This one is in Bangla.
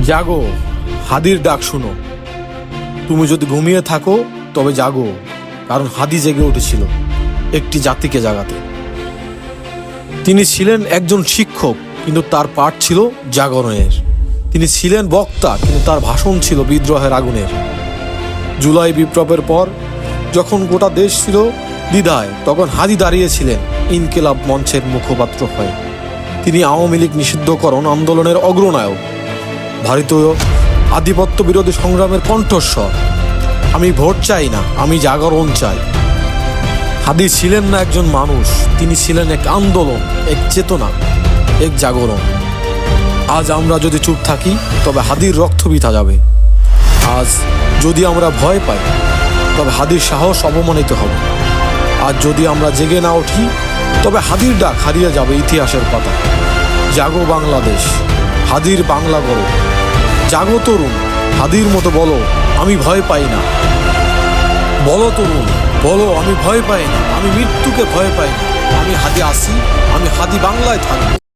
জাগো, হাদির ডাক শুনো। তুমি যদি ঘুমিয়ে থাকো তবে জাগো, কারণ হাদি জেগে উঠেছিল একটি জাতিকে জাগাতে। তিনি ছিলেন একজন শিক্ষক, কিন্তু তার পাঠ ছিল জাগরণের। তিনি ছিলেন বক্তা, কিন্তু তার ভাষণ ছিল বিদ্রোহের আগুনের। জুলাই বিপ্লবের পর যখন গোটা দেশ ছিল দ্বিধায়, তখন হাদি দাঁড়িয়েছিলেন ইনকিলাব মঞ্চের মুখপাত্র হয়ে। তিনি আওয়ামী লীগ নিষিদ্ধকরণ আন্দোলনের অগ্রনায়ক, ভারতীয় আধিপত্য বিরোধী সংগ্রামের কণ্ঠস্বর। আমি ভোট চাই না, আমি জাগরণ চাই। হাদি ছিলেন না একজন মানুষ, তিনি ছিলেন এক আন্দোলন, এক চেতনা, এক জাগরণ। আজ আমরা যদি চুপ থাকি তবে হাদির রক্ত বৃথা যাবে। আজ যদি আমরা ভয় পাই তবে হাদির সাহস অপমানিত হবে। আজ যদি আমরা জেগে না উঠি তবে হাদির ডাক হারিয়ে যাবে ইতিহাসের পাতা। জাগো বাংলাদেশ, হাদির বাংলা গড়ো। জাগো তরুণ, হাদির মতো বলো আমি ভয় পাই না। বলো তরুণ, বলো আমি ভয় পাই না, আমি মৃত্যুকে ভয় পাই না। আমি হাদি আসি, আমি হাদি বাংলায় থাকবো।